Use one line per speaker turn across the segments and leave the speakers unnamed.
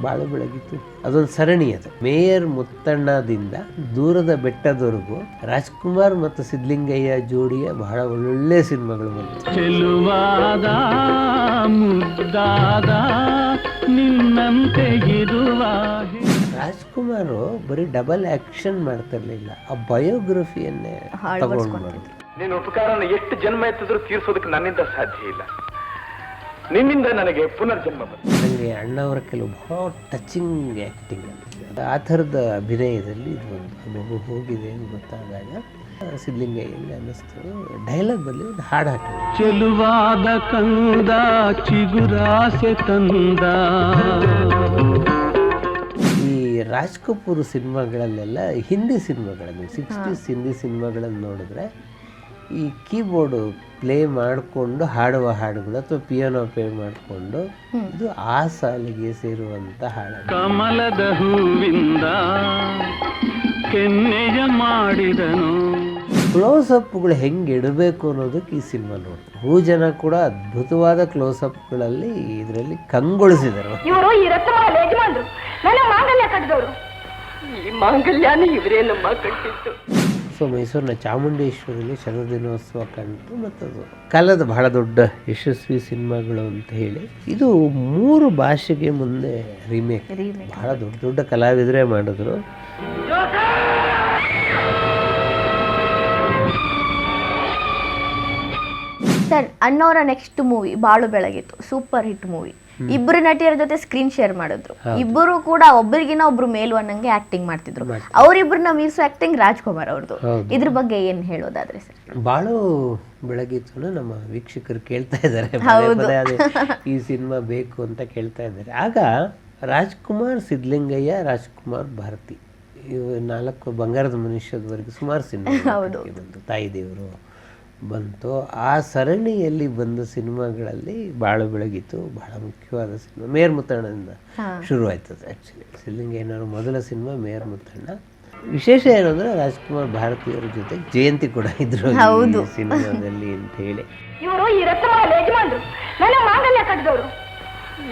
ಬಾಳು ಬೆಳಗಿತ್ತು ಅದೊಂದು ಸರಣಿ. ಅದು ಮೇಯರ್ ಮುತ್ತಣ್ಣದಿಂದ ದೂರದ ಬೆಟ್ಟದವರೆಗೂ ರಾಜ್ಕುಮಾರ್ ಮತ್ತು ಸಿದ್ಲಿಂಗಯ್ಯ ಜೋಡಿಯ ಬಹಳ ಒಳ್ಳೊಳ್ಳೆ ಸಿನಿಮಾಗಳು ಬಂತು. ರಾಜ್ಕುಮಾರ್ ಬರೀ ಡಬಲ್ ಆಕ್ಷನ್ ಮಾಡ್ತಿರ್ಲಿಲ್ಲ, ಆ ಬಯೋಗ್ರಫಿಯನ್ನೇ ತಗೊಂಡು ಮಾಡಿದ್ರು.
ನಿನ್ನ ಉಪಕಾರನ ಎಷ್ಟು ಜನ್ಮ ಎತ್ತಿದ್ರು ತೀರಿಸೋದಕ್ಕೆ ನನ್ನಿಂದ ಸಾಧ್ಯ ಇಲ್ಲ. ನಿನ್ನಿಂದ ನನಗೆ ಪುನರ್ಜನ್ಮ ಬಂತು.
ನನಗೆ ಅಣ್ಣವರ ಕೆಲವು ಬಹಳ ಟಚಿಂಗ್ ಆ್ಯಕ್ಟಿಂಗ್ ಆ ಥರದ ಅಭಿನಯದಲ್ಲಿ ಇದು ಒಂದು ಮಗು ಹೋಗಿದೆ ಅಂತ ಗೊತ್ತಾದಾಗ ಸಿದ್ಲಿಂಗಯ್ಯಂಗೆ ಅನ್ನಿಸ್ತು. ಡೈಲಾಗ್ ಬಲ್ಲಿ ಒಂದು ಹಾಡು ಹಾಕಿದ್ರು.
ಚೆಲುವಾದ ಕಂದ ಚಿಗುರಾಸೆ ತಂದ.
ಈ ರಾಜ್ ಕಪೂರ್ ಸಿನಿಮಾಗಳಲ್ಲೆಲ್ಲ ಹಿಂದಿ ಸಿನಿಮಾಗಳಲ್ಲಿ 60s ಹಿಂದಿ ಸಿನಿಮಾಗಳನ್ನು ನೋಡಿದ್ರೆ ಈ ಕೀಬೋರ್ಡು ಪ್ಲೇ ಮಾಡಿಕೊಂಡು ಹಾಡುವ ಹಾಡುಗಳು ಅಥವಾ ಪಿಯಾನೋ ಪ್ಲೇ ಮಾಡಿಕೊಂಡು ಇದು ಆ ಸಾಲಿಗೆ ಸೇರುವಂಥ ಹಾಡು.
ಕಮಲದ ಹೂವಿಂದ ಕೆನ್ನೆಯ ಮಾಡಿದನು.
ಕ್ಲೋಸಪ್ಗಳು ಹೆಂಗೆ ಇಡಬೇಕು ಅನ್ನೋದಕ್ಕೆ ಈ ಸಿನಿಮಾ ನೋಡಿ ಹೂ ಜನ ಕೂಡ ಅದ್ಭುತವಾದ ಕ್ಲೋಸಪ್ಗಳಲ್ಲಿ ಇದರಲ್ಲಿ ಕಂಗೊಳಿಸಿದರು.
ಇವರು ಈ ರತ್ನಮಾಲೆ ಯಜಮಾನ್ರು, ನನ್ನ ಮಾಂಗಲ್ಯ ಕಟ್ಟಿದವರು. ಈ ಮಾಂಗಲ್ಯನ ಇವರೇ ನಮ್ಮ ಕಟ್ಟಿದ್ದು.
ಸೊ ಮೈಸೂರಿನ ಚಾಮುಂಡೇಶ್ವರಿಯಲ್ಲಿ ಶರದಿನೋತ್ಸವ ಕಂಡು ಮತ್ತು ಅದು ಕಾಲದ ಬಹಳ ದೊಡ್ಡ ಯಶಸ್ವಿ ಸಿನಿಮಾಗಳು ಅಂತ ಹೇಳಿ ಇದು 3 ಭಾಷೆಗೆ ಮುಂದೆ ರೀಮೇಕ್ ಬಹಳ ದೊಡ್ಡ ದೊಡ್ಡ ಕಲಾವಿದರೇ ಮಾಡಿದ್ರು.
ಸರ್, ಅಣ್ಣವರ ನೆಕ್ಸ್ಟ್ ಮೂವಿ ಬಾಳು ಬೆಳಗಿತ್ತು, ಸೂಪರ್ ಹಿಟ್ ಮೂವಿ. ಇಬ್ಬರು ನಟಿಯರ ಜೊತೆ ಸ್ಕ್ರೀನ್ ಶೇರ್ ಮಾಡಿದ್ರು. ಇಬ್ಬರು ಕೂಡ ಒಬ್ಬರಿಗಿನ ಒಬ್ರು ಮೇಲು ಅನ್ನಂಗೆ ಆಕ್ಟಿಂಗ್ ಮಾಡ್ತಿದ್ರು. ಅವರಿಬ್ಬರನ್ನ ಮೀಸು ಆಕ್ಟಿಂಗ್ ರಾಜ್ಕುಮಾರ್ ಅವ್ರದ್ದು. ಇದ್ರ ಬಗ್ಗೆ ಏನ್ ಹೇಳೋದಾದ್ರೆ ಸರ್?
ಬಾಳು ಬೆಳಗಿತ್ತು ನಮ್ಮ ವೀಕ್ಷಕರು ಕೇಳ್ತಾ ಇದ್ದಾರೆ, ಈ ಸಿನಿಮಾ ಬೇಕು ಅಂತ ಕೇಳ್ತಾ ಇದ್ದಾರೆ. ಆಗ ರಾಜ್ಕುಮಾರ್, ಸಿದ್ಲಿಂಗಯ್ಯ, ರಾಜ್ಕುಮಾರ್, ಭಾರತಿ ಇವು 4 ಬಂಗಾರದ ಮನುಷ್ಯದವರೆಗೆ ಸುಮಾರು ಸಿನಿಮಾ ಬಂತು. ತಾಯಿ ದೇವರು ಬಂತು. ಆ ಸರಣಿಯಲ್ಲಿ ಬಂದ ಸಿನಿಮಾಗಳಲ್ಲಿ ಬಾಳು ಬೆಳಗಿತ್ತು ಬಹಳ ಮುಖ್ಯವಾದ ಸಿನಿಮಾ. ಮೇಯರ್ ಮುತ್ತಣ್ಣದಿಂದ ಶುರುವಾಯ್ತದೆ. ಆ್ಯಕ್ಚುಲಿ ಸಿದ್ಲಿಂಗಯ್ಯನವರ ಮೊದಲ ಸಿನಿಮಾ ಮೇಯರ್ ಮುತ್ತಣ್ಣ. ವಿಶೇಷ ಏನಂದ್ರೆ ರಾಜ್ಕುಮಾರ್, ಭಾರತೀಯರ ಜೊತೆ ಜಯಂತಿ ಕೂಡ ಇದ್ರು ಸಿನಿಮಾದಲ್ಲಿ ಅಂತ ಹೇಳಿ.
ಇವರು ಈ ರತ್ನಮಾಲೆ ಯಜಮಾನ್ರು, ನನ್ನ ಮಾಂಗಲ್ಯ ಕಟ್ಟಿದವರು.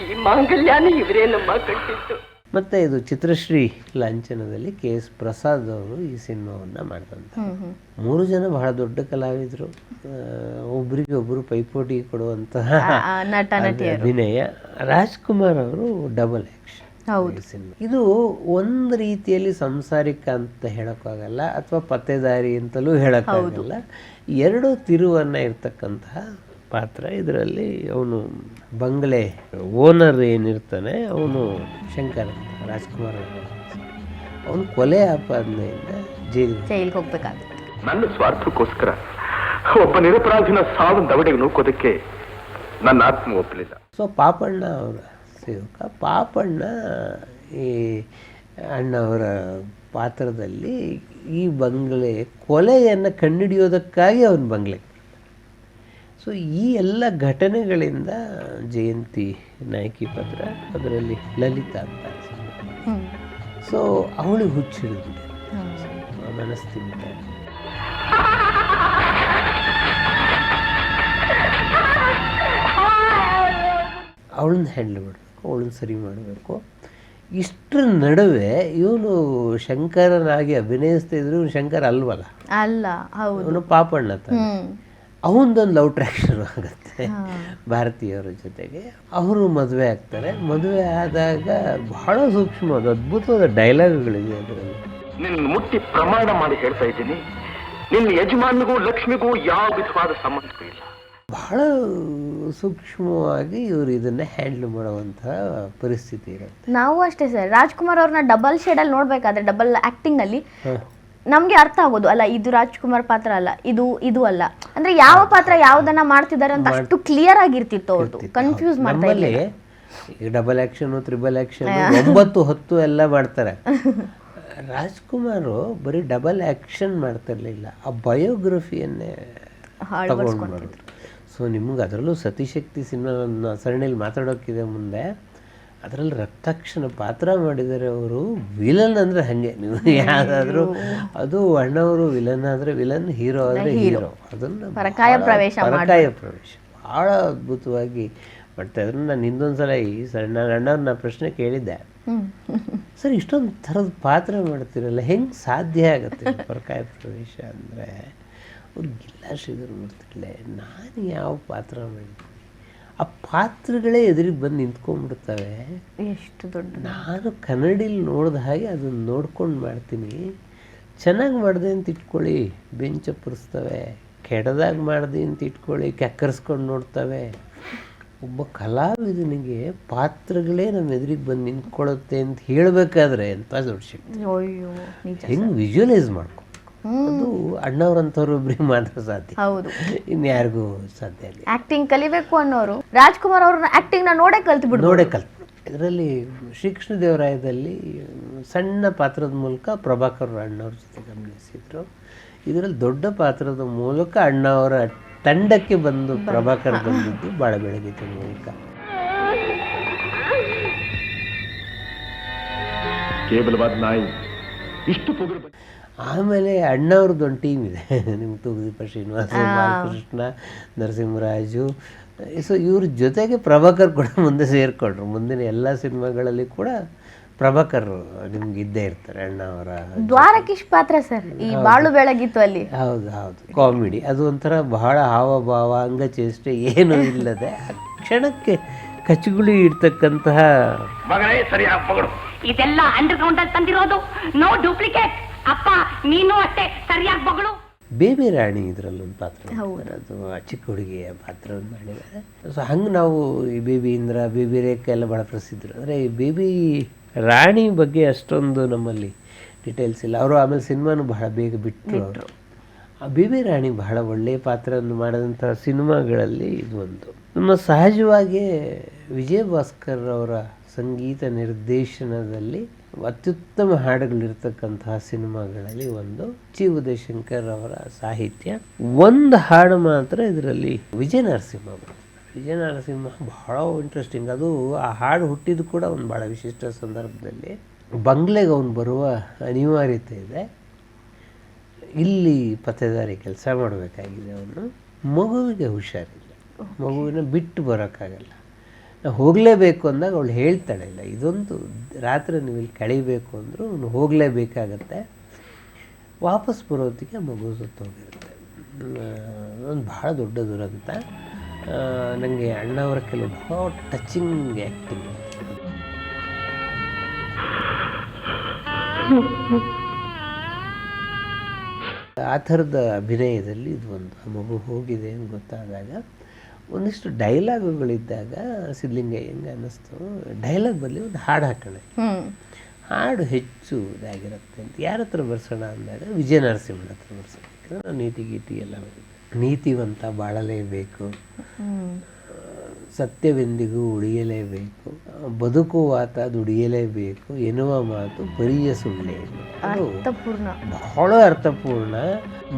ಈ ಮಾಂಗಲ್ಯನ ಇವರೇ ನಮ್ಮ ಕಟ್ಟಿದ್ದು.
ಮತ್ತು ಇದು ಚಿತ್ರಶ್ರೀ ಲಾಂಛನದಲ್ಲಿ KS ಪ್ರಸಾದ್ ಅವರು ಈ ಸಿನಿಮಾವನ್ನು ಮಾಡಿದಂಥ 3 ಜನ ಬಹಳ ದೊಡ್ಡ ಕಲಾವಿದರು, ಒಬ್ರಿಗೆ ಒಬ್ಬರು ಪೈಪೋಟಿ ಕೊಡುವಂತಹ ಅಭಿನಯ. ರಾಜ್ಕುಮಾರ್ ಅವರು ಡಬಲ್ ಆಕ್ಷನ್ ಸಿನಿಮಾ. ಇದು ಒಂದು ರೀತಿಯಲ್ಲಿ ಸಂಸಾರಿಕ ಅಂತ ಹೇಳೋಕ್ಕಾಗಲ್ಲ ಅಥವಾ ಪತ್ತೆದಾರಿ ಅಂತಲೂ ಹೇಳೋಕ್ಕಾಗಲ್ಲ. 2 ತಿರುವನ್ನು ಇರ್ತಕ್ಕಂತಹ ಪಾತ್ರ. ಇದರಲ್ಲಿ ಅವನು ಬಂಗ್ಲೆ ಓನರ್ ಏನಿರ್ತಾನೆ ಅವನು ಶಂಕರ್ ರಾಜ್ಕುಮಾರ್ ಅವನು ಕೊಲೆ ಆಪಾದನೆಯಿಂದ ಜೈಲಿಗೆ
ಹೋಗ್ಬೇಕಾಗುತ್ತೆ.
ನನ್ನ ಸ್ವಾರ್ಥಕ್ಕೋಸ್ಕರ ಒಬ್ಬ ನಿರಪರಾಧಿನ ಸಾವು ದವಡೆಗೆ ನೂಕೋದಕ್ಕೆ ನನ್ನ ಆತ್ಮ ಒಪ್ಪಲಿಲ್ಲ.
ಸೊ ಪಾಪಣ್ಣ ಅವರ ಸೇವಕ ಪಾಪಣ್ಣ ಈ ಅಣ್ಣವರ ಪಾತ್ರದಲ್ಲಿ ಈ ಬಂಗ್ಲೆ ಕೊಲೆಯನ್ನು ಕಂಡುಹಿಡಿಯೋದಕ್ಕಾಗಿ ಅವನ ಬಂಗ್ಲೆ. ಸೊ ಈ ಎಲ್ಲ ಘಟನೆಗಳಿಂದ ಜಯಂತಿ ನಾಯಕಿ ಪಾತ್ರ, ಅದರಲ್ಲಿ ಲಲಿತಾ ಅಂತ. ಸೊ ಅವಳಿಗೆ ಹುಚ್ಚಿಡಿದ್ಬಿಟ್ಟೆ, ಮನಸ್ಥಿಮಿತ. ಅವಳನ್ನ ಹ್ಯಾಂಡಲ್ ಮಾಡಬೇಕು, ಅವಳನ್ನ ಸರಿ ಮಾಡಬೇಕು. ಇಷ್ಟರ ನಡುವೆ ಇವನು ಶಂಕರನಾಗಿ ಅಭಿನಯಿಸ್ತಾ ಇದ್ರು. ಶಂಕರ್ ಅಲ್ವಲ್ಲ,
ಅಲ್ಲ,
ಅವನು ಪಾಪಣ್ಣ. ಅವನದೊಂದು ಲವ್ ಟ್ರ್ಯಾಕ್ ಶುರು ಆಗುತ್ತೆ ಭಾರತೀಯರ ಜೊತೆಗೆ. ಅವರು ಮದುವೆ ಆಗ್ತಾರೆ. ಮದುವೆ ಆದಾಗ ಬಹಳ ಸೂಕ್ಷ್ಮವಾದ ಅದ್ಭುತವಾದ ಡೈಲಾಗ್ಗಳಿದೆ ಅದರಲ್ಲಿ.
ನಿನ್ನ ಮುಟ್ಟಿ ಪ್ರಮಾಣ ಮಾಡಿ ಹೇಳ್ತಾ ಇದ್ದೀನಿ, ನಿನ್ನ ಯಜಮಾನಿಗೂ ಲಕ್ಷ್ಮಿಗೂ ಯಾವ ವಿಧವಾದ ಸಂಬಂಧವೂ ಇಲ್ಲ.
ಬಹಳ ಸೂಕ್ಷ್ಮವಾಗಿ ಇವರು ಇದನ್ನೇ ಹ್ಯಾಂಡಲ್ ಮಾಡುವಂತಹ ಪರಿಸ್ಥಿತಿ ಇರುತ್ತೆ.
ನಾವು ಅಷ್ಟೇ ಸರ್, ರಾಜ್ಕುಮಾರ್ ಅವ್ರನ್ನ ಡಬಲ್ ಶೇಡಲ್ಲಿ ನೋಡ್ಬೇಕಾದ್ರೆ, ಡಬಲ್ ಆಕ್ಟಿಂಗ್ ಅಲ್ಲಿ ನಮ್ಗೆ ಅರ್ಥ ಆಗೋದು ಅಲ್ಲ, ಇದು ರಾಜ್ಕುಮಾರ್ ಪಾತ್ರ ಅಲ್ಲ, ಇದು ಅಲ್ಲ, ಅಂದ್ರೆ ಯಾವ ಪಾತ್ರ ಯಾವ್ದನ್ನ ಮಾಡ್ತಿದ್ದಾರೆ ಅಂತ ಅಷ್ಟು ಕ್ಲಿಯರ್ ಆಗಿರ್ತಿತ್ತು. ಅವ್ರದ್ದು ಕನ್ಫ್ಯೂಸ್ ಮಾಡ್ತಾ ಇಲ್ಲ.
ಡಬಲ್ ಆಕ್ಷನ್, ತ್ರಿಬಲ್ ಆಕ್ಷನ್, 9, 10 ಎಲ್ಲ ಮಾಡ್ತಾರೆ. ರಾಜ್ಕುಮಾರ್ ಬರೀ ಡಬಲ್ ಆಕ್ಷನ್ ಮಾಡ್ತಿರ್ಲಿಲ್ಲ, ಆ ಬಯೋಗ್ರಫಿಯನ್ನೇ ತಗೊಂಡು ಮಾಡಿದ್ರು. ಸೊ ನಿಮ್ಗೆ ಅದರಲ್ಲೂ ಸತಿಶಕ್ತಿ ಸಿನಿಮಾ ಸರಣಿಯಲ್ಲಿ ಮಾತಾಡೋಕ್ಕಿದೆ ಮುಂದೆ. ಅದರಲ್ಲಿ ರಕ್ತಾಕ್ಷನ ಪಾತ್ರ ಮಾಡಿದ್ದಾರೆ ಅವರು. ವಿಲನ್ ಅಂದರೆ ಹಾಗೆ, ನೀವು ಯಾವುದಾದ್ರೂ ಅದು ಅಣ್ಣವರು ವಿಲನ್ ಆದರೆ ವಿಲನ್, ಹೀರೋ ಆದರೆ ಹೀರೋ. ಅದನ್ನು ಪರಕಾಯ ಪ್ರವೇಶ ಭಾಳ ಅದ್ಭುತವಾಗಿ ಮಾಡ್ತಾಯಿದ್ರು. ನಾನು ಹಿಂದೊಂದು ಸಲ ನಾನು ಅಣ್ಣವ್ರನ್ನ ಪ್ರಶ್ನೆ ಕೇಳಿದ್ದೆ, ಸರ್ ಇಷ್ಟೊಂದು ಥರದ ಪಾತ್ರ ಮಾಡ್ತಿರಲ್ಲ, ಹೆಂಗೆ ಸಾಧ್ಯ ಆಗುತ್ತೆ ಪರಕಾಯ ಪ್ರವೇಶ ಅಂದರೆ? ಅವ್ರಿಗಿಲ್ಲ ಶ್ರೀಧರ್ ಮೂರ್ತಿಗಳೇ, ನಾನು ಯಾವ ಪಾತ್ರ ಮಾಡಿದ್ದೀನಿ, ಆ ಪಾತ್ರಗಳೇ ಎದುರಿಗೆ ಬಂದು ನಿಂತ್ಕೊಂಡ್ಬಿಡ್ತವೆ.
ಎಷ್ಟು ದೊಡ್ಡ
ನಾನು ಕನ್ನಡಿಲಿ ನೋಡಿದ ಹಾಗೆ ಅದನ್ನು ನೋಡ್ಕೊಂಡು ಮಾಡ್ತೀನಿ. ಚೆನ್ನಾಗಿ ಮಾಡಿದೆ ಅಂತ ಇಟ್ಕೊಳ್ಳಿ, ಬೆಂಚಪ್ಪರಿಸ್ತವೆ. ಕೆಡದಾಗಿ ಮಾಡಿದೆ ಅಂತ ಇಟ್ಕೊಳ್ಳಿ, ಕೆಕ್ಕರಿಸ್ಕೊಂಡು ನೋಡ್ತವೆ. ಒಬ್ಬ ಕಲಾವಿದನಿಗೆ ಪಾತ್ರಗಳೇ ನಮ್ಮ ಎದುರಿಗೆ ಬಂದು ನಿಂತ್ಕೊಳ್ಳುತ್ತೆ ಅಂತ ಹೇಳಬೇಕಾದ್ರೆ ಎಂಥ ದೊಡ್ಡ ಶಕ್ತಿ.
ಅಯ್ಯೋ ನಿಜ.
ಹೆಂಗೆ ವಿಜುವಲೈಸ್ ಮಾಡ್ಕೋಬೇಕು, ಅದು ಅಣ್ಣವ್ರಂಥವ್ರೊಬ್ರಿಗೆ ಮಾತ್ರ ಸಾಧ್ಯ,
ಹೌದು,
ಇನ್ಯಾರಿಗೂ ಸಾಧ್ಯ ಇಲ್ಲ.
ಆಕ್ಟಿಂಗ್ ಕಲಿಬೇಕು ಅನ್ನೋರು ರಾಜ್ಕುಮಾರ್ ಅವ್ರನ್ನ ಆಕ್ಟಿಂಗ್ ನ ನೋಡೇ ಕಲ್ತ್ಬಿಡು.
ನೋಡೇ ಕಲ್ತು. ಇದರಲ್ಲಿ ಶ್ರೀಕೃಷ್ಣದೇವರಾಯದಲ್ಲಿ ಸಣ್ಣ ಪಾತ್ರದ ಮೂಲಕ ಪ್ರಭಾಕರ್ ಅಣ್ಣವ್ರ ಜೊತೆ ಗಮನಿಸಿದ್ರು. ಇದರಲ್ಲಿ ದೊಡ್ಡ ಪಾತ್ರದ ಮೂಲಕ ಅಣ್ಣವರ ತಂಡಕ್ಕೆ ಬಂದು ಪ್ರಭಾಕರ್ ಬಂದಿದ್ದು ಭಾಳ ಬೆಳಗಿತು ಮೂಲಕ.
ಕೇವಲವಾದ ನಾಯಿ ಇಷ್ಟು ಪೊಗರು.
ಆಮೇಲೆ ಅಣ್ಣವ್ರದ್ದೊಂದು ಟೀಮ್ ಇದೆ, ನಿಮ್ಗೆ ತೂಗುದೀಪ ಶ್ರೀನಿವಾಸ, ಬಾಲಕೃಷ್ಣ, ನರಸಿಂಹರಾಜು. ಸೊ ಇವ್ರ ಜೊತೆಗೆ ಪ್ರಭಾಕರ್ ಕೂಡ ಮುಂದೆ ಸೇರಿಕೊಂಡ್ರು. ಮುಂದಿನ ಎಲ್ಲ ಸಿನಿಮಾಗಳಲ್ಲಿ ಕೂಡ ಪ್ರಭಾಕರ್ ನಿಮ್ಗೆ ಇದ್ದೇ ಇರ್ತಾರೆ ಅಣ್ಣವರ.
ದ್ವಾರಕೀಶ್ ಪಾತ್ರ ಸರ್ ಈ ಬಾಳು ಬೆಳಗಿತ್ತು ಅಲ್ಲಿ.
ಹೌದು ಹೌದು, ಕಾಮಿಡಿ. ಅದು ಒಂಥರ ಬಹಳ ಹಾವಭಾವ, ಅಂಗಚೇಷ್ಟೆ ಏನೂ ಇಲ್ಲದೆ ಕ್ಷಣಕ್ಕೆ ಕಚಗುಳಿ ಇಡ್ತಕ್ಕಂತಹ.
ಇದೆಲ್ಲ ಅಂಡರ್ ಗ್ರೌಂಡ್ ಅಲ್ಲಿ ತಂದಿರೋದು, ನೋ ಡೂಪ್ಲಿಕೇಟ್. ಅಪ್ಪ ನೀನು ಅಷ್ಟೇ ಸರಿಯಾಗಿ ಬಗಳು.
ಬೇಬಿ ರಾಣಿ ಇದರಲ್ಲೊಂದು ಪಾತ್ರ ಮಾಡ್ತಾರೆ, ಅದು ಚಿಕ್ಕ ಹುಡುಗಿಯ ಪಾತ್ರವನ್ನು ಮಾಡಿದ್ದಾರೆ. ಸೊ ಹಂಗೆ ನಾವು ಈ ಬೇಬಿ ಇಂದ್ರ, ಬೇಬಿ ರೇಖೆ ಎಲ್ಲ ಭಾಳ ಪ್ರಸಿದ್ಧರು. ಅಂದರೆ ಈ ಬೇಬಿ ರಾಣಿ ಬಗ್ಗೆ ಅಷ್ಟೊಂದು ನಮ್ಮಲ್ಲಿ ಡೀಟೇಲ್ಸ್ ಇಲ್ಲ. ಅವರು ಆಮೇಲೆ ಸಿನಿಮಾನು ಬಹಳ ಬೇಗ ಬಿಟ್ಟರು ಅವರು. ಆ ಬೇಬಿ ರಾಣಿ ಬಹಳ ಒಳ್ಳೆಯ ಪಾತ್ರವನ್ನು ಮಾಡಿದಂಥ ಸಿನಿಮಾಗಳಲ್ಲಿ ಇದು ಒಂದು. ನಮ್ಮ ಸಹಜವಾಗಿಯೇ ವಿಜಯ ಭಾಸ್ಕರ್ ಅವರ ಸಂಗೀತ ನಿರ್ದೇಶನದಲ್ಲಿ ಅತ್ಯುತ್ತಮ ಹಾಡುಗಳಿರ್ತಕ್ಕಂತಹ ಸಿನಿಮಾಗಳಲ್ಲಿ ಒಂದು ಚಿ ಉದಯಶಂಕರ್ ಅವರ ಸಾಹಿತ್ಯ. ಒಂದು ಹಾಡು ಮಾತ್ರ ಇದರಲ್ಲಿ ವಿಜಯ ನರಸಿಂಹ. ವಿಜಯ ನರಸಿಂಹ ಬಹಳ ಇಂಟ್ರೆಸ್ಟಿಂಗ್. ಅದು ಆ ಹಾಡು ಹುಟ್ಟಿದ್ದು ಕೂಡ ಒಂದು ಭಾಳ ವಿಶಿಷ್ಟ ಸಂದರ್ಭದಲ್ಲಿ. ಬಂಗ್ಲೆಗೆ ಅವನು ಬರುವ ಅನಿವಾರ್ಯತೆ ಇದೆ, ಇಲ್ಲಿ ಪತ್ತೇದಾರಿ ಕೆಲಸ ಮಾಡಬೇಕಾಗಿದೆ. ಅವನು ಮಗುವಿಗೆ ಹುಷಾರಿಲ್ಲ, ಮಗುವಿನ ಬಿಟ್ಟು ಬರೋಕ್ಕಾಗಲ್ಲ, ಹೋಗಲೇಬೇಕು ಅಂದಾಗ ಅವಳು ಹೇಳ್ತಾಳೆ, ಇಲ್ಲ ಇದೊಂದು ರಾತ್ರಿ ನೀವು ಇಲ್ಲಿ ಕಳೀಬೇಕು ಅಂದರೂ ಅವನು ಹೋಗಲೇಬೇಕಾಗತ್ತೆ. ವಾಪಸ್ ಬರೋದಕ್ಕೆ ಮಗು ಸತ್ತೋಗಿರುತ್ತೆ. ಒಂದು ಭಾಳ ದೊಡ್ಡ ದುರಂತ. ನನಗೆ ಅಣ್ಣವರ ಕೆಲವು ಭಾಳ ಟಚಿಂಗ್ ಆ್ಯಕ್ಟಿಂಗ್. ಆ ಥರದ ಅಭಿನಯದಲ್ಲಿ ಇದು ಒಂದು. ಆ ಮಗು ಹೋಗಿದೆ ಅಂತ ಗೊತ್ತಾದಾಗ ಒಂದಿಷ್ಟು ಡೈಲಾಗುಗಳಿದ್ದಾಗ ಸಿದ್ಧಲಿಂಗಯ್ಯ ಹೆಂಗೆ ಅನ್ನಿಸ್ತು, ಡೈಲಾಗ್ ಬದಲಿ ಒಂದು ಹಾಡು ಹಾಕೋಣ, ಹಾಡು ಹೆಚ್ಚು ಇದಾಗಿರುತ್ತೆ ಅಂತ ಯಾರ ಹತ್ರ ಬರ್ಸೋಣ ಅಂದಾಗ ವಿಜಯ ನರಸಿಂಹನ ಹತ್ರ ಬರ್ಸೋಣ. ಯಾಕಂದರೆ ನೀತಿ ಗೀತಿ ಎಲ್ಲ ನೀತಿವಂತ ಬಾಳಲೇಬೇಕು, ಸತ್ಯವೆಂದಿಗೂ ಉಳಿಯಲೇಬೇಕು, ಬದುಕುವಾತ ದುಡಿಯಲೇಬೇಕು ಎನ್ನುವ ಮಾತು ಬರಿಯ ಸುಳ್ಳೆ. ಬಹಳ ಅರ್ಥಪೂರ್ಣ.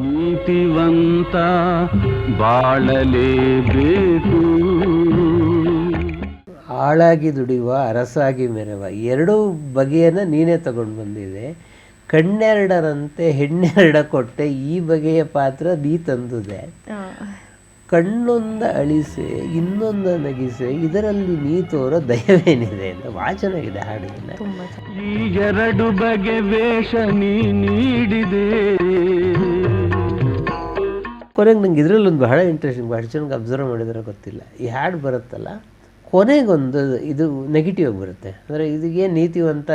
ನೀತಿವಂತ ಬಾಳಲೇಬೇಕು,
ಆಳಾಗಿ ದುಡಿಯುವ ಅರಸಾಗಿ ಮೆರವ, ಎರಡೂ ಬಗೆಯನ್ನು ನೀನೇ ತಗೊಂಡು ಬಂದಿದೆ. ಕಣ್ಣೆರಡರಂತೆ ಹೆಣ್ಣೆರಡ ಕೊಟ್ಟೆ, ಈ ಬಗೆಯ ಪಾತ್ರ ನೀ ತಂದುದೆ. ಕಣ್ಣೊಂದ ಅಳಿಸೆ ಇನ್ನೊಂದ ನಗಿಸೆ, ಇದರಲ್ಲಿ ನೀ ತೋರೋ ದಯವೇನಿದೆ ಅಂತ. ಭಾಳ ಚೆನ್ನಾಗಿದೆ ಹಾಡಿನ.
ಈ ಎರಡು ಬಗೆ ವೇಷ ನೀ ನೀಡಿದೆ.
ಕೊನೆಗೆ ನಂಗೆ ಇದರಲ್ಲಿ ಒಂದು ಬಹಳ ಇಂಟ್ರೆಸ್ಟಿಂಗ್, ಭಾಳ ಚೆನ್ನಾಗಿ ಅಬ್ಸರ್ವ್ ಮಾಡಿದ್ರೆ ಗೊತ್ತಿಲ್ಲ, ಈ ಹಾಡು ಬರುತ್ತಲ್ಲ ಕೊನೆಗೊಂದು ಇದು ನೆಗೆಟಿವ್ ಆಗಿ ಬರುತ್ತೆ. ಅಂದರೆ ಇದಕ್ಕೆ ನೀತಿವಂತ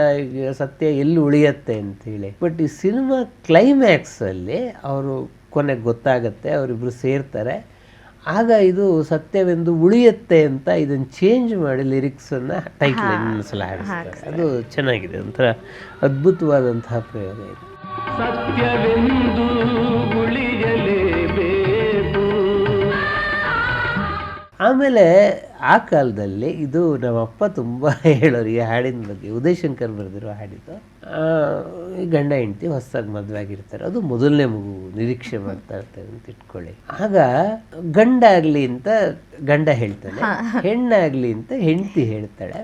ಸತ್ಯ ಎಲ್ಲಿ ಉಳಿಯತ್ತೆ ಅಂತೇಳಿ. ಬಟ್ ಈ ಸಿನಿಮಾ ಕ್ಲೈಮ್ಯಾಕ್ಸಲ್ಲಿ ಅವರು ಕೊನೆಗೆ ಗೊತ್ತಾಗತ್ತೆ, ಅವರಿಬ್ಬರು ಸೇರ್ತಾರೆ. ಆಗ ಇದು ಸತ್ಯವೆಂದು ಉಳಿಯುತ್ತೆ ಅಂತ ಇದನ್ನು ಚೇಂಜ್ ಮಾಡಿ ಲಿರಿಕ್ಸನ್ನು ಟೈಟ್ಲ್ ಇನ್ನೊಂದ್ಸಲ ಹಾಡಿಸ್ತಾರೆ. ಅದು ಚೆನ್ನಾಗಿದೆ, ಒಂಥರ ಅದ್ಭುತವಾದಂತಹ ಪ್ರಯೋಗ ಇದು.
ಸತ್ಯವೆಂದು ಉಳಿಯಲೇಬೇಕು.
ಆಮೇಲೆ ಆ ಕಾಲದಲ್ಲಿ ಇದು ನಮ್ಮಪ್ಪ ತುಂಬ ಹೇಳೋರು ಈ ಹಾಡಿನ ಬಗ್ಗೆ. ಉದಯಶಂಕರ್ ಬರೆದಿರೋ ಹಾಡಿದ್ದು. ಈ ಗಂಡ ಹೆಂಡತಿ ಹೊಸದಾಗಿ ಮದುವೆ ಆಗಿರ್ತಾರೆ, ಅದು ಮೊದಲನೇ ಮಗು ನಿರೀಕ್ಷೆ ಮಾಡ್ತಾ ಇರ್ತಾರೆ ಅಂತ ಇಟ್ಕೊಳ್ಳಿ. ಆಗ ಗಂಡಾಗಲಿ ಅಂತ ಗಂಡ ಹೇಳ್ತಾನೆ, ಹೆಣ್ಣಾಗಲಿ ಅಂತ ಹೆಂಡತಿ ಹೇಳ್ತಾಳೆ,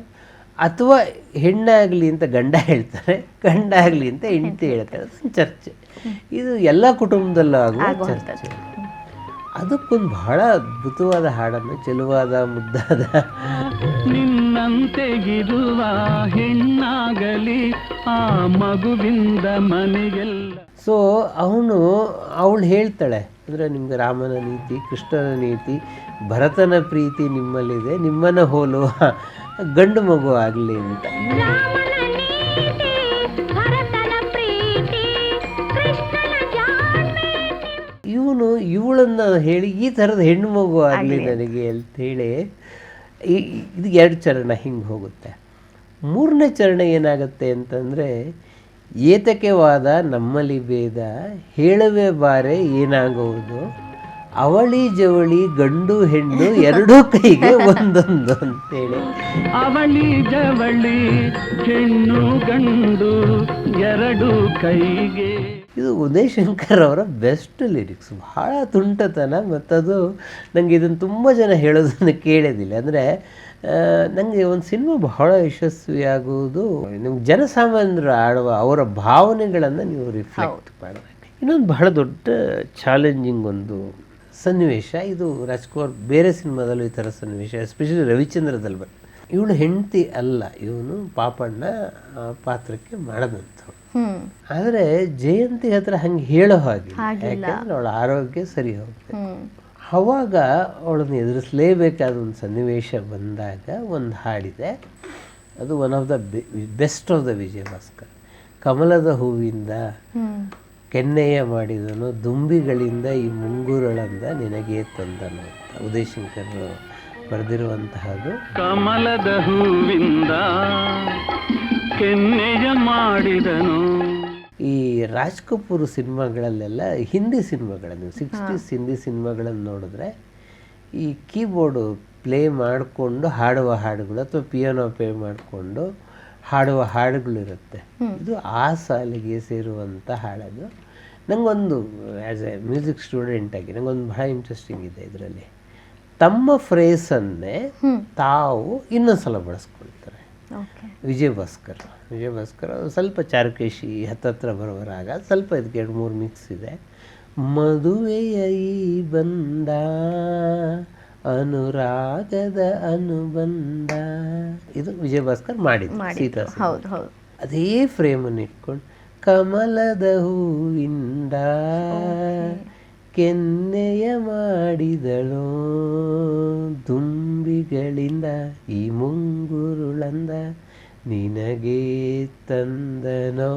ಅಥವಾ ಹೆಣ್ಣಾಗಲಿ ಅಂತ ಗಂಡ ಹೇಳ್ತಾರೆ, ಗಂಡಾಗಲಿ ಅಂತ ಹೆಂಡತಿ ಹೇಳ್ತಾಳೆ. ಅದೊಂದು ಚರ್ಚೆ. ಇದು ಎಲ್ಲ ಕುಟುಂಬದಲ್ಲೂ ಆಗುವ ಚರ್ಚೆ. ಅದಕ್ಕೊಂದು ಬಹಳ ಅದ್ಭುತವಾದ ಹಾಡನ್ನು, ಚೆಲುವಾದ ಮುದ್ದಾದ
ನಿನ್ನಂತೆಗಿರುವ ಹೆಣ್ಣಾಗಲಿ ಆ ಮಗುವಿಂದ ಮನೆಗೆಲ್ಲ.
ಸೊ ಅವಳು ಹೇಳ್ತಾಳೆ, ಅಂದರೆ ನಿಮಗೆ ರಾಮನ ನೀತಿ, ಕೃಷ್ಣನ ನೀತಿ, ಭರತನ ಪ್ರೀತಿ ನಿಮ್ಮಲ್ಲಿದೆ, ನಿಮ್ಮನ್ನು ಹೋಲುವ ಗಂಡು ಮಗು ಆಗಲಿ ಅಂತ. ಇವಳನ್ನು ಹೇಳಿ ಈ ಥರದ ಹೆಣ್ಣು ಮಗು ಆಗಲಿ ನನಗೆ ಅಂತ ಹೇಳಿ ಇದು 2 ಚರಣ ಹಿಂಗೆ ಹೋಗುತ್ತೆ. 3ನೇ ಚರಣ ಏನಾಗುತ್ತೆ ಅಂತಂದರೆ, ಏತಕ್ಕೆ ವಾದ ನಮ್ಮಲ್ಲಿ ಭೇದ, ಹೇಳುವೆ ಬಾರೆ ಏನಾಗುವುದು, ಅವಳಿ ಜವಳಿ ಗಂಡು ಹೆಣ್ಣು ಎರಡೂ ಕೈಗೆ ಒಂದೊಂದು ಅಂತೇಳಿ.
ಅವಳಿ ಜವಳಿ ಹೆಣ್ಣು ಗಂಡು ಎರಡು ಕೈಗೆ.
ಇದು ಉದಯ್ ಶಂಕರ್ ಅವರ ಬೆಸ್ಟ್ ಲಿರಿಕ್ಸ್. ಭಾಳ ತುಂಟತನ, ಮತ್ತದು ನನಗೆ ಇದನ್ನು ತುಂಬ ಜನ ಹೇಳೋದನ್ನು ಕೇಳೋದಿಲ್ಲ. ಅಂದರೆ ನನಗೆ ಒಂದು ಸಿನಿಮಾ ಬಹಳ ಯಶಸ್ವಿಯಾಗುವುದು ನಿಮ್ಗೆ ಜನಸಾಮಾನ್ಯರು ಆಡುವ ಅವರ ಭಾವನೆಗಳನ್ನು ನೀವು ರಿಫ್ಲೆಕ್ಟ್ ಮಾಡಬೇಕು. ಇನ್ನೊಂದು ಬಹಳ ದೊಡ್ಡ ಚಾಲೆಂಜಿಂಗ್ ಒಂದು ಸನ್ನಿವೇಶ, ಇದು ರಾಜ್ಕುಮಾರ್ ಬೇರೆ ಸಿನಿಮಾದಲ್ಲೂ ಈ ಥರ ಸನ್ನಿವೇಶ, ಎಸ್ಪೆಷಲಿ ರವಿಚಂದ್ರದಲ್ಲಿ ಬರ್ತದೆ. ಇವಳು ಹೆಂಡತಿ ಅಲ್ಲ, ಇವನು ಪಾಪಣ್ಣ ಪಾತ್ರಕ್ಕೆ ಮಾಡದಂಥವ್ಳು. ಆದರೆ ಜಯಂತಿ ಹತ್ರ ಹಂಗೆ ಹೇಳೋ ಹಾಗೆ, ಯಾಕೆಂದ್ರೆ ಅವಳ ಆರೋಗ್ಯ ಸರಿ ಹೋಗುತ್ತೆ. ಅವಾಗ ಅವಳನ್ನು ಎದುರಿಸಲೇಬೇಕಾದ ಒಂದು ಸನ್ನಿವೇಶ ಬಂದಾಗ ಒಂದು ಹಾಡಿದೆ, ಅದು one of the best of the Vijaya Bhaskar. ಕಮಲದ ಹೂವಿಂದ ಕೆನ್ನೆಯ ಮಾಡಿದನು, ದುಂಬಿಗಳಿಂದ ಈ ಮುಂಗುರುಳಂದ ನಿನಗೆ ತಂದನು ಅಂತ ಉದಯ್ ಶಂಕರ್ ಬರೆದಿರುವಂತಹದ್ದು.
ಕಮಲದ ಹೂವಿಂದ ಕೆನ್ನೆಯ ಮಾಡಿದನು.
ಈ ರಾಜ್ ಕಪೂರ್ ಸಿನಿಮಾಗಳಲ್ಲೆಲ್ಲ, ಹಿಂದಿ ಸಿನಿಮಾಗಳನ್ನು 60s ಹಿಂದಿ ಸಿನಿಮಾಗಳನ್ನು ನೋಡಿದ್ರೆ ಈ ಕೀಬೋರ್ಡು ಪ್ಲೇ ಮಾಡಿಕೊಂಡು ಹಾಡುವ ಹಾಡುಗಳು ಅಥವಾ ಪಿಯಾನೋ ಪ್ಲೇ ಮಾಡಿಕೊಂಡು ಹಾಡುವ ಹಾಡುಗಳಿರುತ್ತೆ. ಇದು ಆ ಸಾಲಿಗೆ ಸೇರುವಂಥ ಹಾಡದು. ನನಗೊಂದು ಆ್ಯಸ್ ಎ ಮ್ಯೂಸಿಕ್ ಸ್ಟೂಡೆಂಟಾಗಿ ನನಗೊಂದು ಬಹಳ ಇಂಟ್ರೆಸ್ಟಿಂಗ್ ಇದೆ ಇದರಲ್ಲಿ. ತಮ್ಮ ಫ್ರೇಸನ್ನೇ ತಾವು ಇನ್ನೊಂದು ಸಲ ಬಳಸ್ಕೊಳ್ತಾರೆ ವಿಜಯ್ ಭಾಸ್ಕರ್ ಸ್ವಲ್ಪ ಚಾರುಕೇಶಿ ಹತ್ತತ್ರ ಬರುವರಾಗ ಸ್ವಲ್ಪ ಇದಕ್ಕೆ 2-3 ಮಿಕ್ಸ್ ಇದೆ. ಮದುವೆಯ ಈ ಬಂದ ಅನುರಾಗದ ಅನುಬಂಧ, ಇದು ವಿಜಯ್ ಭಾಸ್ಕರ್ ಮಾಡಿದ್ದು ಸೀತಾ. ಅದೇ ಫ್ರೇಮನ್ನು ಇಟ್ಕೊಂಡು ಕಮಲದ ಹೂವಿಂದ ಕೆನ್ನೆಯ ಮಾಡಿದಳು, ದುಂಬಿಗಳಿಂದ ಈ ಮುಂಗುರುಳಂದ ನಿನಗೆ ತಂದನೋ.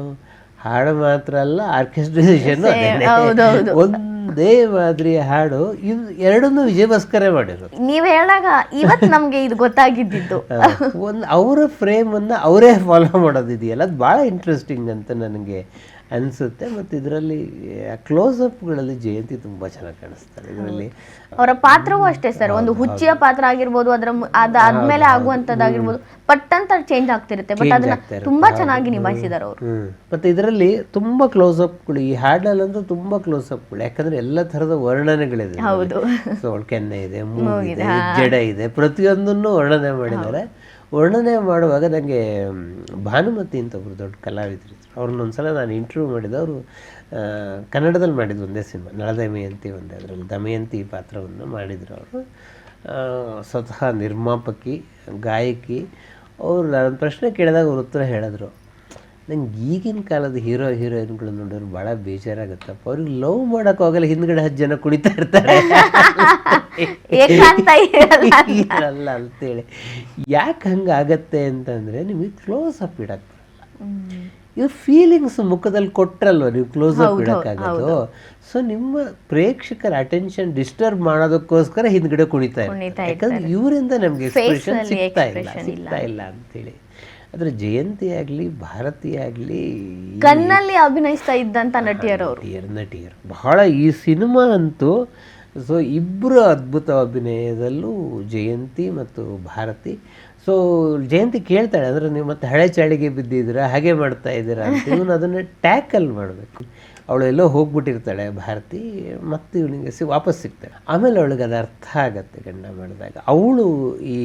ಹಾಡು ಮಾತ್ರ ಅಲ್ಲ, ಆರ್ಕೆಸ್ಟ್ರೇಷನ್ ಒಂದೇ ಮಾದರಿ ಹಾಡು. ಇವು ಎರಡನ್ನೂ ವಿಜಯ್ ಭಾಸ್ಕರೇ ಮಾಡಿರೋದು.
ನೀವು ಹೇಳಾಗ ಇವತ್ತು ನಮಗೆ ಇದು ಗೊತ್ತಾಗಿದ್ದು.
ಒಂದು ಅವರ ಫ್ರೇಮನ್ನು ಅವರೇ ಫಾಲೋ ಮಾಡೋದಿದೆಯಲ್ಲ, ಅದು ಭಾಳ ಇಂಟ್ರೆಸ್ಟಿಂಗ್ ಅಂತ ನನಗೆ ಅನಿಸುತ್ತೆ. ಮತ್ತು ಇದರಲ್ಲಿ ಕ್ಲೋಸಪ್ಗಳಲ್ಲಿ ಜಯಂತಿ ತುಂಬ ಚೆನ್ನಾಗಿ ಕಾಣಿಸ್ತಾರೆ. ಇದರಲ್ಲಿ
ಅವರ ಪಾತ್ರವೂ ಅಷ್ಟೇ ಸರ್, ಒಂದು ಹುಚ್ಚಿಯ ಪಾತ್ರ ಆಗಿರ್ಬೋದು, ಅದಾದ್ಮೇಲೆ ಆಗುವಂಥದ್ದಾಗಿರ್ಬೋದು, ಪಟ್ಟಂತ ಚೇಂಜ್ ಆಗ್ತಿರುತ್ತೆ. ಬಟ್ ಅದನ್ನ ತುಂಬಾ ಚೆನ್ನಾಗಿ ನಿಭಾಯಿಸಿದ್ದಾರೆ ಅವರು.
ಮತ್ತು ಇದರಲ್ಲಿ ತುಂಬ ಕ್ಲೋಸಪ್ಗಳು, ಈ ಹಾಡಲ್ಲಂತೂ ತುಂಬ ಕ್ಲೋಸಪ್ಗಳು, ಯಾಕಂದ್ರೆ ಎಲ್ಲ ಥರದ ವರ್ಣನೆಗಳಿದೆ. ಸೊ ಅವಳ ಕೆನ್ನೆ ಇದೆ, ಮೂಗಿದೆ, ಜಡ ಇದೆ, ಪ್ರತಿಯೊಂದನ್ನು ವರ್ಣನೆ ಮಾಡಿದ್ದಾರೆ. ವರ್ಣನೆ ಮಾಡುವಾಗ ನನಗೆ ಭಾನುಮತಿ ಅಂತ ಒಬ್ಬರು ದೊಡ್ಡ ಕಲಾವಿದರು, ಅವ್ರನ್ನೊಂದ್ಸಲ ನಾನು ಇಂಟರ್ವ್ಯೂ ಮಾಡಿದೆ. ಅವರು ಕನ್ನಡದಲ್ಲಿ ಮಾಡಿದ್ದು ಒಂದೇ ಸಿನಿಮಾ, ನಳದಮಯಂತಿ ಒಂದೇ, ಅದರಲ್ಲಿ ದಮಯಂತಿ ಪಾತ್ರವನ್ನು ಮಾಡಿದರು ಅವರು. ಸ್ವತಃ ನಿರ್ಮಾಪಕಿ, ಗಾಯಕಿ. ಅವರು ನಾನು ಪ್ರಶ್ನೆ ಕೇಳಿದಾಗ ಅವ್ರ ಉತ್ತರ ಹೇಳಿದ್ರು, ನಂಗೆ ಈಗಿನ ಕಾಲದ ಹೀರೋಯಿನ್ಗಳು ನೋಡಿದ್ರೆ ಭಾಳ ಬೇಜಾರಾಗುತ್ತಪ್ಪ, ಅವ್ರಿಗೆ ಲವ್ ಮಾಡೋಕೆ ಹೋಗಲ್ಲ, ಹಿಂದ್ಗಡೆ 10 ಜನ ಕುಣಿತಾ ಇರ್ತಾರೆ ಇರಲ್ಲ ಅಂತೇಳಿ. ಯಾಕೆ ಹಂಗಾಗತ್ತೆ ಅಂತಂದರೆ ನಿಮಗೆ ಕ್ಲೋಸ್ ಅಪ್ ಇಡಕ್ಕೆ ಬರಲ್ಲ. ಇವ್ರ ಫೀಲಿಂಗ್ಸ್ ಮುಖದಲ್ಲಿ ಕೊಟ್ರಲ್ವ ನೀವು ಕ್ಲೋಸ್ ಅಪ್ ಇಡೋಕ್ಕಾಗೋದು. ಸೊ ನಿಮ್ಮ ಪ್ರೇಕ್ಷಕರ ಅಟೆನ್ಷನ್ ಡಿಸ್ಟರ್ಬ್ ಮಾಡೋದಕ್ಕೋಸ್ಕರ ಹಿಂದ್ಗಡೆ ಕುಣಿತಾ ಇರ್ತಾರೆ, ಯಾಕಂದ್ರೆ ಇವರಿಂದ ನಮ್ಗೆ ಎಕ್ಸ್ಪ್ರೆಷನ್ ಸಿಗ್ತಾ ಇಲ್ಲ ಅಂತೇಳಿ. ಆದರೆ ಜಯಂತಿ ಆಗಲಿ, ಭಾರತಿ ಆಗಲಿ,
ಕಣ್ಣಲ್ಲಿ ಅಭಿನಯಿಸ್ತಾ ಇದ್ದಂಥ ನಟಿಯರು
ಬಹಳ. ಈ ಸಿನಿಮಾ ಅಂತೂ ಸೊ ಇಬ್ಬರು ಅದ್ಭುತ ಅಭಿನಯದಲ್ಲೂ ಜಯಂತಿ ಮತ್ತು ಭಾರತಿ. ಸೊ ಜಯಂತಿ ಕೇಳ್ತಾಳೆ, ಅಂದರೆ ನೀವು ಮತ್ತೆ ಹಳೆ ಚಾಳಿಗೆ ಬಿದ್ದಿದ್ದೀರಾ, ಹಾಗೆ ಮಾಡ್ತಾ ಇದ್ದೀರಾ ಅಂತ. ಇವನು ಅದನ್ನು ಟ್ಯಾಕಲ್ ಮಾಡಬೇಕು. ಅವಳು ಎಲ್ಲೋ ಹೋಗ್ಬಿಟ್ಟಿರ್ತಾಳೆ ಭಾರತಿ, ಮತ್ತು ಇವನಿಗೆ ವಾಪಸ್ ಸಿಗ್ತಾಳೆ. ಆಮೇಲೆ ಅವಳಿಗೆ ಅದು ಅರ್ಥ ಆಗತ್ತೆ ಗಂಡ ಮಾಡಿದಾಗ. ಅವಳು ಈ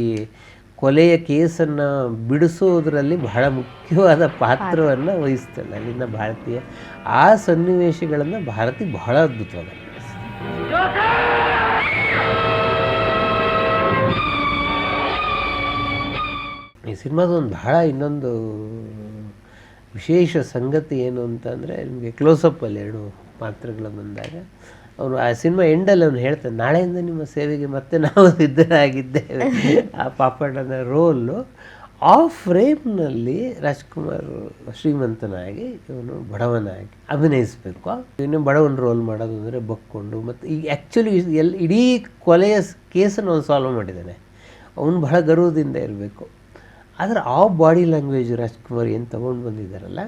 ಕೊಲೆಯ ಕೇಸನ್ನು ಬಿಡಿಸೋದ್ರಲ್ಲಿ ಬಹಳ ಮುಖ್ಯವಾದ ಪಾತ್ರವನ್ನು ವಹಿಸ್ತಾಳೆ. ಅಲ್ಲಿಂದ ಭಾರತೀಯ ಆ ಸನ್ನಿವೇಶಗಳನ್ನು ಭಾರತಿ ಬಹಳ ಅದ್ಭುತವಾಗಿ ಈ ಸಿನಿಮಾದ ಒಂದು ಬಹಳ ಇನ್ನೊಂದು ವಿಶೇಷ ಸಂಗತಿ ಏನು ಅಂತಂದರೆ ನಿಮಗೆ ಕ್ಲೋಸಪ್ಪಲ್ಲಿ 2 ಪಾತ್ರಗಳು ಬಂದಾಗ ಅವನು ಆ ಸಿನಿಮಾ ಎಂಡಲ್ಲಿ ಅವನು ಹೇಳ್ತಾನೆ, ನಾಳೆಯಿಂದ ನಿಮ್ಮ ಸೇವೆಗೆ ಮತ್ತೆ ನಾವು ಸಿದ್ಧರಾಗಿದ್ದೇವೆ. ಆ ಪಾಪಣ್ಣನ ರೋಲು ಆ ಫ್ರೇಮ್ನಲ್ಲಿ ರಾಜ್ಕುಮಾರ್ ಶ್ರೀಮಂತನಾಗಿ ಇವನು ಬಡವನಾಗಿ ಅಭಿನಯಿಸಬೇಕು. ಇನ್ನು ಬಡವನ ರೋಲ್ ಮಾಡೋದು ಅಂದರೆ ಬಕ್ಕೊಂಡು, ಮತ್ತು ಈಗ ಆ್ಯಕ್ಚುಲಿ ಇಡೀ ಕೊಲೆಯ ಕೇಸನ್ನು ಅವನು ಸಾಲ್ವ್ ಮಾಡಿದ್ದಾನೆ. ಅವನು ಬಹಳ ಗರ್ವದಿಂದ ಇರಬೇಕು. ಆದರೆ ಆ ಬಾಡಿ ಲ್ಯಾಂಗ್ವೇಜ್ ರಾಜ್ಕುಮಾರ್ ಏನು ತೊಗೊಂಡು ಬಂದಿದ್ದಾರಲ್ಲ,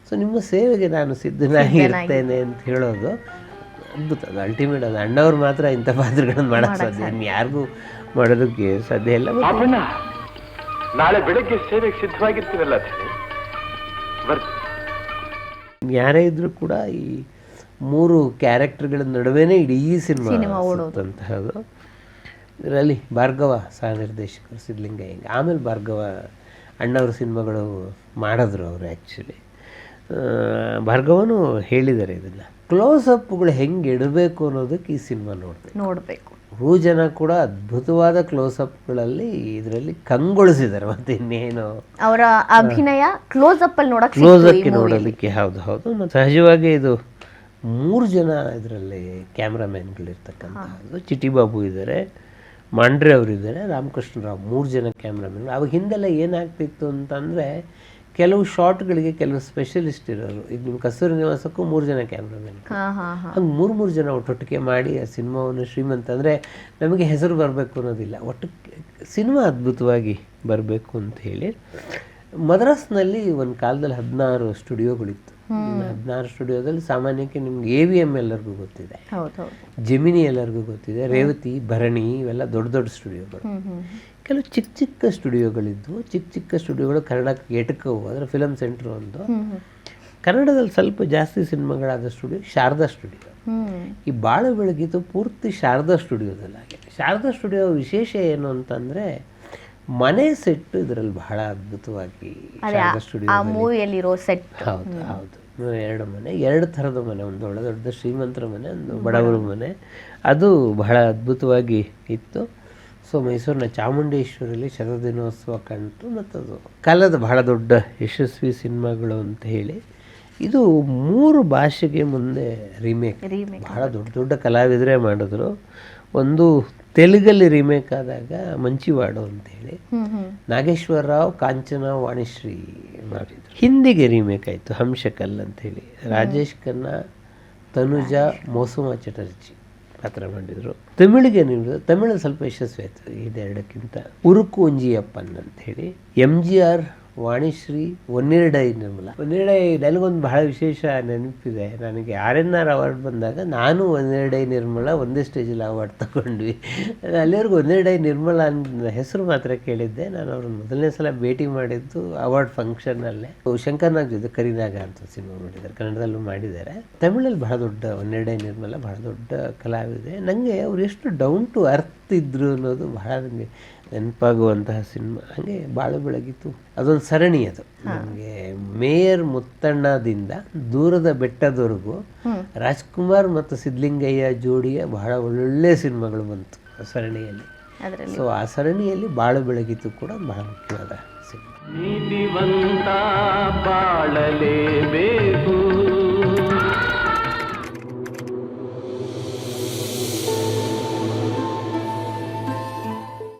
ಸೊ ನಿಮ್ಮ ಸೇವೆಗೆ ನಾನು ಸಿದ್ಧನಾಗಿ ಇರ್ತೇನೆ ಅಂತ ಹೇಳೋದು ಅದ್ಭುತ. ಅದು ಅಲ್ಟಿಮೇಟ್. ಅದು ಅಣ್ಣವ್ರು ಮಾತ್ರ ಇಂಥ ಪಾತ್ರಗಳನ್ನು ಮಾಡೋಕ್ಕೆ ಸಾಧ್ಯ, ಇನ್ನು ಯಾರಿಗೂ ಮಾಡೋದಕ್ಕೆ ಸಾಧ್ಯ ಇಲ್ಲ.
ಪಾಪಣ್ಣ, ನಾಳೆ ಬೆಳಗ್ಗೆ ಸೇವೆಗೆ ಸಿದ್ಧವಾಗಿರ್ತೀವಲ್ಲ
ಯಾರೇ ಇದ್ರೂ ಕೂಡ ಈ 3 ಕ್ಯಾರೆಕ್ಟರ್ಗಳ ನಡುವೆನೇ ಇಡೀ ಸಿನಿಮಾ ಓಡುವಂತಹದ್ದು. ಇದರಲ್ಲಿ ಭಾರ್ಗವ ಸಹ ನಿರ್ದೇಶಕರು ಸಿದ್ಧಲಿಂಗಯ್ಯ. ಆಮೇಲೆ ಭಾರ್ಗವ ಅಣ್ಣವ್ರ ಸಿನಿಮಾಗಳು ಮಾಡಿದ್ರು ಅವರು. ಆ್ಯಕ್ಚುಲಿ ಭಾರ್ಗವನು ಹೇಳಿದ್ದಾರೆ ಇದನ್ನು, ಕ್ಲೋಸಪ್ಗಳು ಹೆಂಗೆ ಇಡಬೇಕು ಅನ್ನೋದಕ್ಕೆ ಈ ಸಿನಿಮಾ ನೋಡಬೇಕು. ಜನ ಕೂಡ ಅದ್ಭುತವಾದ ಕ್ಲೋಸಪ್ಗಳಲ್ಲಿ ಇದರಲ್ಲಿ ಕಂಗೊಳಿಸಿದ್ದಾರೆ. ಮತ್ತೆ ಇನ್ನೇನು
ಅವರ ಅಭಿನಯ ಕ್ಲೋಸಪ್ಪಲ್ಲಿ
ನೋಡೋದಕ್ಕೆ. ಹೌದು. ಮತ್ತು ಸಹಜವಾಗಿ ಇದು 3 ಜನ ಇದರಲ್ಲಿ ಕ್ಯಾಮ್ರಾಮ್ಯಾನ್ಗಳಿರ್ತಕ್ಕಂಥದ್ದು. ಚಿಟಿಬಾಬು ಇದ್ದಾರೆ, ಮಾಂಡ್ರೆ ಅವರಿದ್ದಾರೆ, ರಾಮಕೃಷ್ಣರಾವ್, 3 ಜನ ಕ್ಯಾಮ್ರಾಮನ್. ಅವಾಗ ಹಿಂದೆಲ್ಲ ಏನಾಗ್ತಿತ್ತು ಅಂತಂದರೆ ಕೆಲವು ಶಾರ್ಟ್ಗಳಿಗೆ ಕೆಲವು ಸ್ಪೆಷಲಿಸ್ಟ್ ಇರೋರು. ಈಗ ನಿಮ್ಮ ಕಸ್ತೂರಿ ನಿವಾಸಕ್ಕೂ 3 ಜನ ಕ್ಯಾಮ್ರಾಮನ್, ಹಂಗೆ 3 ಜನ ಒಟ್ಟೊಟ್ಟಿಗೆ ಮಾಡಿ ಆ ಸಿನಿಮಾವನ್ನು ಶ್ರೀಮಂತ ಅಂದರೆ ನಮಗೆ ಹೆಸರು ಬರಬೇಕು ಅನ್ನೋದಿಲ್ಲ, ಒಟ್ಟು ಸಿನಿಮಾ ಅದ್ಭುತವಾಗಿ ಬರಬೇಕು ಅಂತ ಹೇಳಿ ಮದ್ರಾಸ್ನಲ್ಲಿ ಒಂದು ಕಾಲದಲ್ಲಿ 16 ಸ್ಟುಡಿಯೋಗಳಿತ್ತು. 16 ಸ್ಟುಡಿಯೋದಲ್ಲಿ ಸಾಮಾನ್ಯಕ್ಕೆ ನಿಮ್ಗೆ AVM ಎಲ್ಲರಿಗೂ ಗೊತ್ತಿದೆ, ಜೆಮಿನಿ ಎಲ್ಲರಿಗೂ ಗೊತ್ತಿದೆ, ರೇವತಿ, ಭರಣಿ ಇವೆಲ್ಲ ದೊಡ್ಡ ದೊಡ್ಡ ಸ್ಟುಡಿಯೋಗಳು. ಕೆಲವು ಚಿಕ್ಕ ಸ್ಟುಡಿಯೋಗಳಿದ್ವು. ಚಿಕ್ಕ ಸ್ಟುಡಿಯೋಗಳು ಕನ್ನಡಕ್ಕೆ ಎಟಕವು. ಅದರ ಫಿಲಮ್ ಸೆಂಟ್ರ್ ಒಂದು. ಕನ್ನಡದಲ್ಲಿ ಸ್ವಲ್ಪ ಜಾಸ್ತಿ ಸಿನಿಮಾಗಳಾದ ಸ್ಟುಡಿಯೋ ಶಾರದಾ ಸ್ಟುಡಿಯೋ. ಈ ಬಾಳ ಬೆಳಗಿತು ಪೂರ್ತಿ ಶಾರದಾ ಸ್ಟುಡಿಯೋದಲ್ಲಾಗಿದೆ. ಶಾರದಾ ಸ್ಟುಡಿಯೋ ವಿಶೇಷ ಏನು ಅಂತಂದರೆ ಮನೆ ಸೆಟ್ ಇದರಲ್ಲಿ ಬಹಳ ಅದ್ಭುತವಾಗಿ ಶಾರದಾ ಸ್ಟುಡಿಯೋ
ಸೆಟ್.
ಹೌದು 2 ಮನೆ, 2 ಥರದ ಮನೆ, ಒಂದು ದೊಡ್ಡ ಶ್ರೀಮಂತರ ಮನೆ, ಒಂದು ಬಡವರ ಮನೆ. ಅದು ಬಹಳ ಅದ್ಭುತವಾಗಿ ಇತ್ತು. ಸೊ ಮೈಸೂರಿನ ಚಾಮುಂಡೇಶ್ವರಿಯಲ್ಲಿ ಶತದಿನೋತ್ಸವ ಕಂಡು, ಮತ್ತು ಅದು ಕಾಲದ ಬಹಳ ದೊಡ್ಡ ಯಶಸ್ವಿ ಸಿನಿಮಾಗಳು ಅಂತ ಹೇಳಿ ಇದು 3 ಭಾಷೆಗೆ ಮುಂದೆ ರೀಮೇಕ್ ಬಹಳ ದೊಡ್ಡ ಕಲಾವಿದರೇ ಮಾಡಿದ್ರು. ಒಂದು ತೆಲುಗಲ್ಲಿ ರೀಮೇಕ್ ಆದಾಗ ಮಂಚಿವಾಡು ಅಂತೇಳಿ ನಾಗೇಶ್ವರರಾವ್, ಕಾಂಚನ, ವಾಣಿಶ್ರೀ ಮಾಡಿದ್ರು. ಹಿಂದಿಗೆ ರೀಮೇಕ್ ಆಯಿತು ಹಂಶಕಲ್ ಅಂತೇಳಿ ರಾಜೇಶ್ ಖನ್ನಾ, ತನುಜಾ, ಮೌಸುಮಾ ಚಟರ್ಜಿ ಪಾತ್ರ ಮಾಡಿದರು. ತಮಿಳಿಗೆ ತಮಿಳು ಸ್ವಲ್ಪ ಯಶಸ್ವಿ ಆಯಿತು ಇದೆರಡಕ್ಕಿಂತ. ಉರುಕು ಒಂಜಿಯಪ್ಪನ್ ಅಂಥೇಳಿ MGR, ವಾಣಿಶ್ರೀ, ಒನ್ನಿರಡೈ ನಿರ್ಮಲ. ಒನ್ನಿರಡೈ ನನಗೊಂದು ಬಹಳ ವಿಶೇಷ ನೆನಪಿದೆ. ನನಗೆ RNR ಅವಾರ್ಡ್ ಬಂದಾಗ ನಾನು ಒನ್ನಿರಡೈ ನಿರ್ಮಲ ಒಂದೇ ಸ್ಟೇಜಲ್ಲಿ ಅವಾರ್ಡ್ ತಗೊಂಡ್ವಿ. ಅಲ್ಲಿವರೆಗೂ ಒನ್ನಿರಡೈ ನಿರ್ಮಲ ಅನ್ನೋ ಹೆಸರು ಮಾತ್ರ ಕೇಳಿದ್ದೆ. ನಾನು ಅವ್ರನ್ನ ಮೊದಲನೇ ಸಲ ಭೇಟಿ ಮಾಡಿದ್ದು ಅವಾರ್ಡ್ ಫಂಕ್ಷನ್ನಲ್ಲೇ. ಶಂಕರ್ನಾಗ್ ಜೊತೆ ಕರಿನಾಗ ಅಂತ ಸಿನಿಮಾ ಮಾಡಿದ್ದಾರೆ, ಕನ್ನಡದಲ್ಲೂ ಮಾಡಿದ್ದಾರೆ. ತಮಿಳಲ್ಲಿ ಬಹಳ ದೊಡ್ಡ ಒನ್ನಿರಡೈ ನಿರ್ಮಲ ಬಹಳ ದೊಡ್ಡ ಕಲಾವಿದೆ. ನನಗೆ ಅವ್ರು ಎಷ್ಟು ಡೌನ್ ಟು ಅರ್ತ್ ಇದ್ರು ಅನ್ನೋದು ಬಹಳ ನನಗೆ ನೆನಪಾಗುವಂತಹ ಸಿನಿಮಾ. ಹಾಗೆ ಬಾಳು ಬೆಳಗಿತು ಅದೊಂದು ಸರಣಿ. ಅದು ನಮಗೆ ಮೇಯರ್ ಮುತ್ತಣ್ಣದಿಂದ ದೂರದ ಬೆಟ್ಟದವರೆಗೂ ರಾಜ್ಕುಮಾರ್ ಮತ್ತು ಸಿದ್ಧಲಿಂಗಯ್ಯ ಜೋಡಿಯ ಬಹಳ ಒಳ್ಳೊಳ್ಳೆ ಸಿನಿಮಾಗಳು ಬಂತು ಆ ಸರಣಿಯಲ್ಲಿ. ಸೊ ಆ ಸರಣಿಯಲ್ಲಿ ಬಾಳು ಬೆಳಗಿತು ಕೂಡ ಬಹಳ ಮುಖ್ಯವಾದ ಸಿನಿಮಾ.
ನೀತಿವಂತ ಬಾಳಲೇಬೇಕು